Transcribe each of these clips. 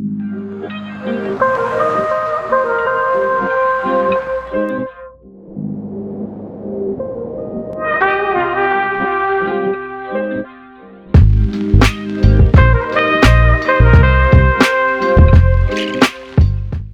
I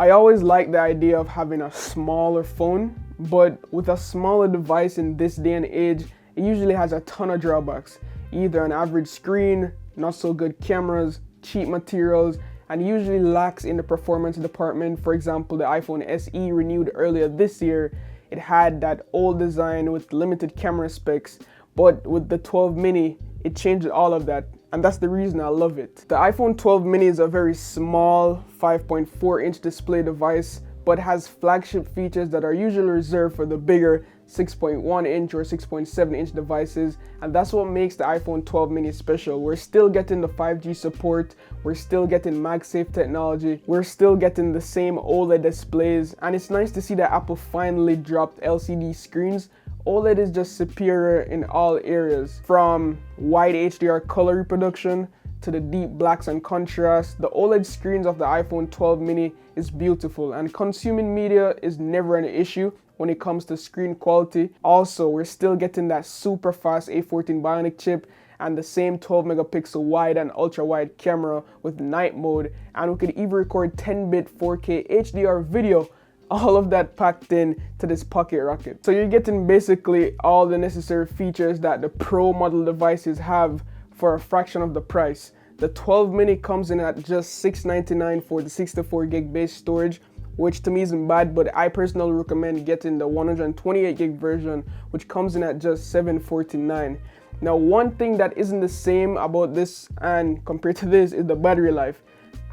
always like the idea of having a smaller phone, but with a smaller device in this day and age, it usually has a ton of drawbacks. Either an average screen, not so good cameras, cheap materials, and usually lacks in the performance department. For example, the iPhone SE renewed earlier this year, it had that old design with limited camera specs, but with the 12 mini, it changed all of that. And that's the reason I love it. The iPhone 12 mini is a very small 5.4-inch display device, but has flagship features that are usually reserved for the bigger 6.1-inch or 6.7-inch devices, and that's what makes the iPhone 12 mini special. We're still getting the 5G support, we're still getting MagSafe technology, we're still getting the same OLED displays, and it's nice to see that Apple finally dropped LCD screens. OLED is just superior in all areas, from wide HDR color reproduction to the deep blacks and contrast. The OLED screens of the iPhone 12 mini is beautiful, and consuming media is never an issue when it comes to screen quality. Also, we're still getting that super fast A14 Bionic chip and the same 12 megapixel wide and ultra wide camera with night mode, and we could even record 10-bit 4K HDR video. All of that packed in to this pocket rocket. So you're getting basically all the necessary features that the Pro model devices have for a fraction of the price. The 12 mini comes in at just $699 for the 64 gig base storage, which to me isn't bad, but I personally recommend getting the 128 gig version, which comes in at just $749. Now, one thing that isn't the same about this and compared to this is the battery life.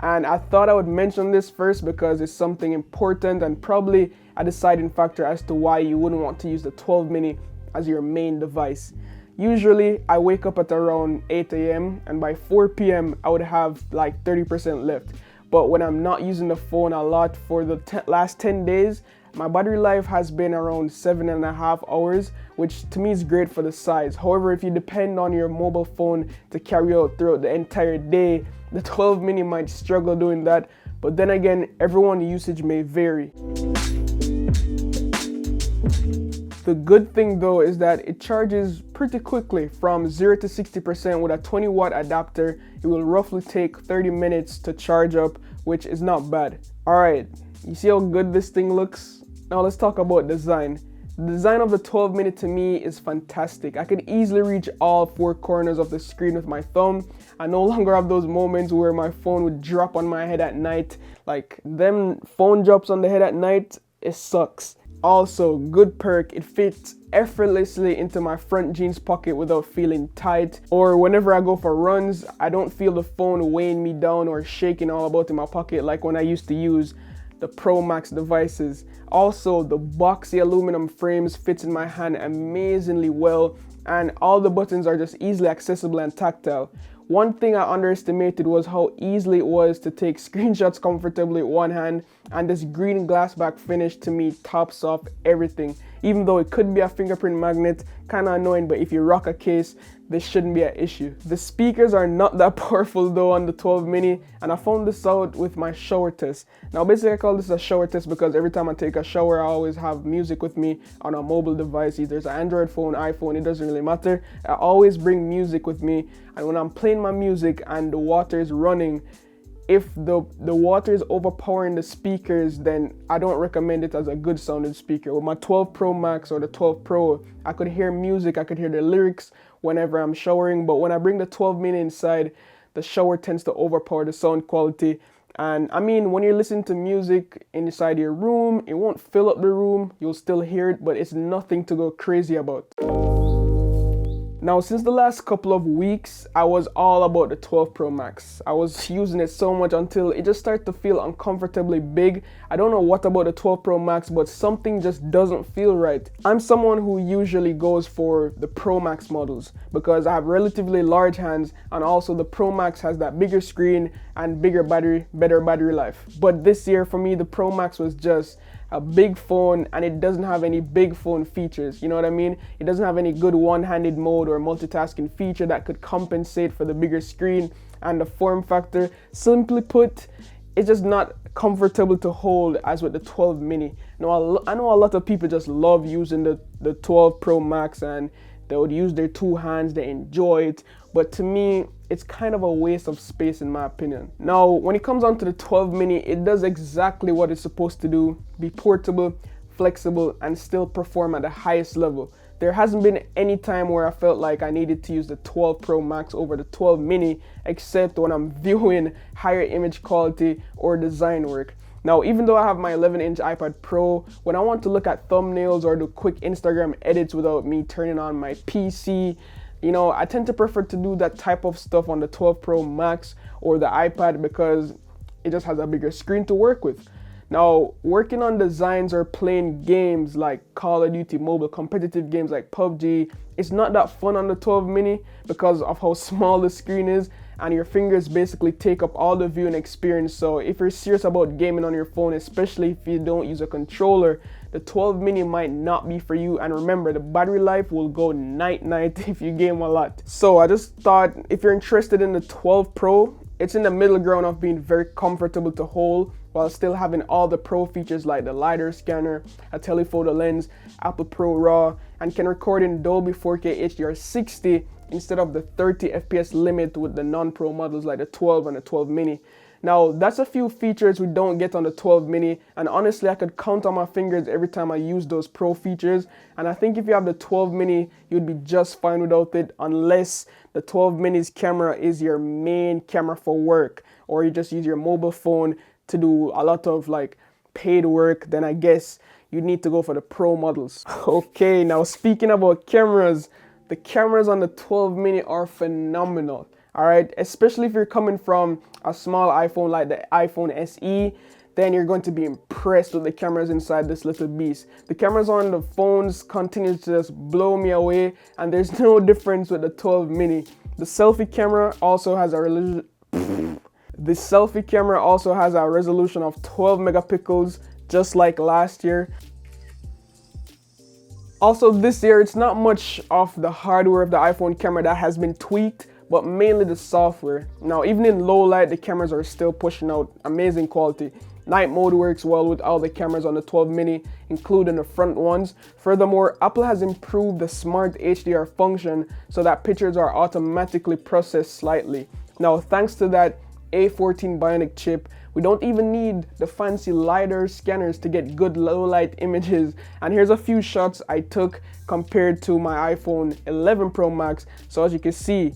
And I thought I would mention this first because it's something important and probably a deciding factor as to why you wouldn't want to use the 12 mini as your main device. Usually I wake up at around 8 a.m. and by 4 p.m. I would have like 30% left. But when I'm not using the phone a lot for the last 10 days, my battery life has been around 7.5 hours, which to me is great for the size. However, if you depend on your mobile phone to carry out throughout the entire day, the 12 mini might struggle doing that. But then again, everyone's usage may vary. The good thing though is that it charges pretty quickly. From 0 to 60% with a 20-watt adapter, it will roughly take 30 minutes to charge up, which is not bad. Alright, you see how good this thing looks? Now let's talk about design. The design of the 12 mini to me is fantastic. I could easily reach all 4 corners of the screen with my thumb. I no longer have those moments where my phone would drop on my head at night. Like, them phone drops on the head at night, it sucks. Also, good perk, it fits effortlessly into my front jeans pocket without feeling tight. Or whenever I go for runs, I don't feel the phone weighing me down or shaking all about in my pocket like when I used to use the Pro Max devices. Also, the boxy aluminum frames fits in my hand amazingly well, and all the buttons are just easily accessible and tactile. One thing I underestimated was how easily it was to take screenshots comfortably with one hand, and this green glass back finish to me tops off everything. Even though it could be a fingerprint magnet, kinda annoying, but if you rock a case, this shouldn't be an issue. The speakers are not that powerful though on the 12 mini, and I found this out with my shower test. Now basically I call this a shower test because every time I take a shower I always have music with me on a mobile device, either it's an Android phone, iPhone, it doesn't really matter. I always bring music with me, and when I'm playing my music and the water is running, if the water is overpowering the speakers, then I don't recommend it as a good sounding speaker. With my 12 Pro Max or the 12 Pro, I could hear music, I could hear the lyrics whenever I'm showering, but when I bring the 12 mini inside, the shower tends to overpower the sound quality. And I mean, when you're listening to music inside your room, it won't fill up the room, you'll still hear it, but it's nothing to go crazy about. Now, since the last couple of weeks, I was all about the 12 Pro Max. I was using it so much until it just started to feel uncomfortably big. I don't know what about the 12 Pro Max, but something just doesn't feel right. I'm someone who usually goes for the Pro Max models because I have relatively large hands, and also the Pro Max has that bigger screen and bigger battery, better battery life. But this year for me, the Pro Max was just a big phone, and it doesn't have any big phone features, you know what I mean? It doesn't have any good one-handed mode or multitasking feature that could compensate for the bigger screen and the form factor. Simply put, it's just not comfortable to hold as with the 12 mini. Now, I know a lot of people just love using the 12 Pro Max, and they would use their two hands, they enjoy it. But to me, it's kind of a waste of space in my opinion. Now, when it comes on to the 12 mini, it does exactly what it's supposed to do: be portable, flexible, and still perform at the highest level. There hasn't been any time where I felt like I needed to use the 12 Pro Max over the 12 mini, except when I'm viewing higher image quality or design work. Now, even though I have my 11-inch iPad Pro, when I want to look at thumbnails or do quick Instagram edits without me turning on my PC, I tend to prefer to do that type of stuff on the 12 Pro Max or the iPad because it just has a bigger screen to work with. Now, working on designs or playing games like Call of Duty Mobile, competitive games like PUBG, it's not that fun on the 12 mini because of how small the screen is, and your fingers basically take up all the viewing experience. So if you're serious about gaming on your phone, especially if you don't use a controller, the 12 mini might not be for you. And remember, the battery life will go night-night if you game a lot. So I just thought if you're interested in the 12 Pro, it's in the middle ground of being very comfortable to hold while still having all the pro features like the LiDAR scanner, a telephoto lens, Apple Pro RAW, and can record in Dolby 4K HDR60 instead of the 30 FPS limit with the non-pro models like the 12 and the 12 mini. Now, that's a few features we don't get on the 12 mini, and honestly, I could count on my fingers every time I use those pro features. And I think if you have the 12 mini, you'd be just fine without it, unless the 12 mini's camera is your main camera for work, or you just use your mobile phone to do a lot of like paid work. Then I guess you need to go for the pro models. Okay, now speaking about cameras, the cameras on the 12 mini are phenomenal. All right, especially if you're coming from a small iPhone like the iPhone SE, then you're going to be impressed with the cameras inside this little beast. The cameras on the phones continue to just blow me away, and there's no difference with the 12 mini. The selfie camera also has a resolution of 12 megapixels, just like last year. Also this year, it's not much of the hardware of the iPhone camera that has been tweaked, but mainly the software. Now, even in low light, the cameras are still pushing out amazing quality. Night mode works well with all the cameras on the 12 mini, including the front ones. Furthermore, Apple has improved the smart HDR function so that pictures are automatically processed slightly. Now, thanks to that A14 Bionic chip, we don't even need the fancy LiDAR scanners to get good low light images. And here's a few shots I took compared to my iPhone 11 Pro Max. So as you can see,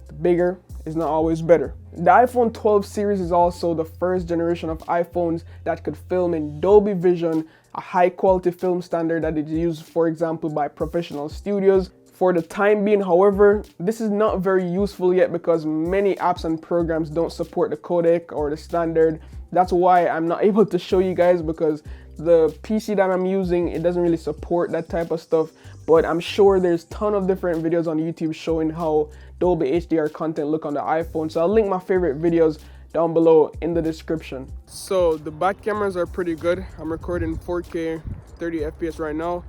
the bigger is not always better. The iPhone 12 series is also the first generation of iPhones that could film in Dolby Vision, a high quality film standard that is used, for example, by professional studios. For the time being, however, this is not very useful yet because many apps and programs don't support the codec or the standard. That's why I'm not able to show you guys, because the PC that I'm using, it doesn't really support that type of stuff. But I'm sure there's a ton of different videos on YouTube showing how Dolby HDR content look on the iPhone. So I'll link my favorite videos down below in the description. So the back cameras are pretty good. I'm recording 4K 30 FPS right now,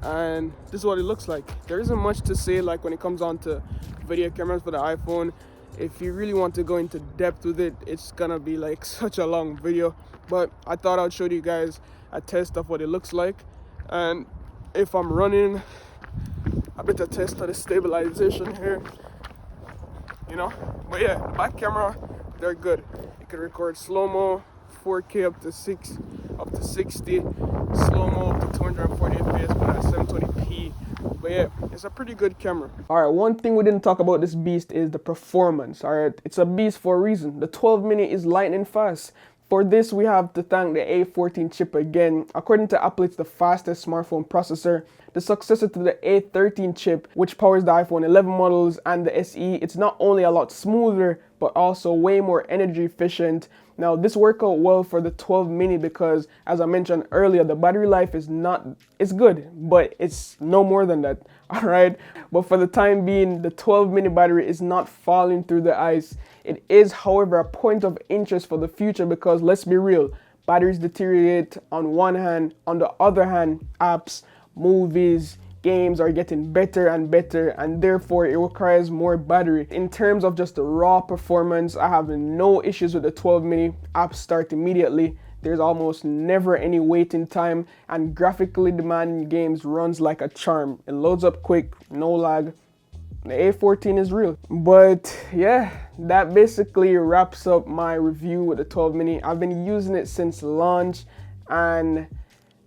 and this is what it looks like. There isn't much to say like when it comes on to video cameras for the iPhone. If you really want to go into depth with it, it's gonna be like such a long video, but I thought I'd show you guys a test of what it looks like. And if I'm running a bit of test of the stabilization here, but yeah, the back camera, they're good. You can record slow-mo, 4K up to 60, slow-mo up to 240 FPS, but at 720p. But yeah, it's a pretty good camera. All right, one thing we didn't talk about this beast is the performance. All right, it's a beast for a reason. The 12 mini is lightning fast. For this, we have to thank the A14 chip again. According to Apple, it's the fastest smartphone processor. The successor to the A13 chip, which powers the iPhone 11 models and the SE, it's not only a lot smoother, but also way more energy efficient. Now, this worked out well for the 12 mini because, as I mentioned earlier, the battery life is it's good, but it's no more than that, all right? But for the time being, the 12 mini battery is not falling through the ice. It is, however, a point of interest for the future because, let's be real, batteries deteriorate on one hand. On the other hand, apps, movies, games are getting better and better, and therefore it requires more battery. In terms of just the raw performance, I have no issues with the 12 mini. Apps start immediately. There's almost never any waiting time, and graphically demanding games runs like a charm. It loads up quick, no lag. The A14 is real. But yeah, that basically wraps up my review with the 12 mini. I've been using it since launch, and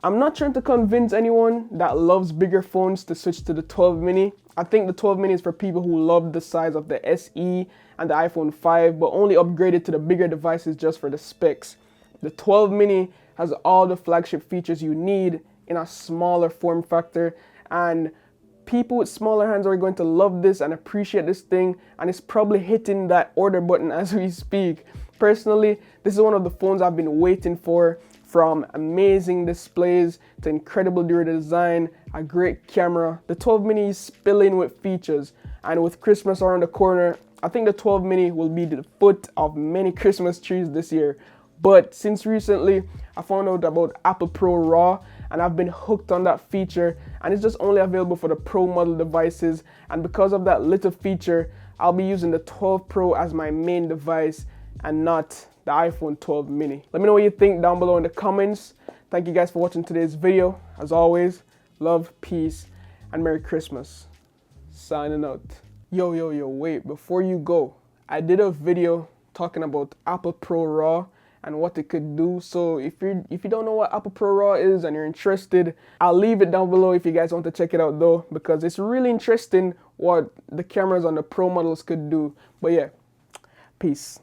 I'm not trying to convince anyone that loves bigger phones to switch to the 12 mini. I think the 12 mini is for people who love the size of the SE and the iPhone 5, but only upgraded to the bigger devices just for the specs. The 12 mini has all the flagship features you need in a smaller form factor, and people with smaller hands are going to love this and appreciate this thing, and it's probably hitting that order button as we speak. Personally, this is one of the phones I've been waiting for. From amazing displays to incredible durable design, a great camera, the 12 mini is spilling with features, and with Christmas around the corner, I think the 12 mini will be the foot of many Christmas trees this year. But since recently, I found out about Apple Pro RAW, and I've been hooked on that feature, and it's just only available for the Pro model devices, and because of that little feature, I'll be using the 12 Pro as my main device and not the iPhone 12 mini. Let me know what you think down below in the comments. Thank you guys for watching today's video. As always, love, peace, and Merry Christmas. Signing out. Yo, wait, before you go, I did a video talking about Apple Pro RAW and what it could do. So if you don't know what Apple Pro RAW is and you're interested, I'll leave it down below if you guys want to check it out though, because it's really interesting what the cameras on the Pro models could do. But yeah, peace.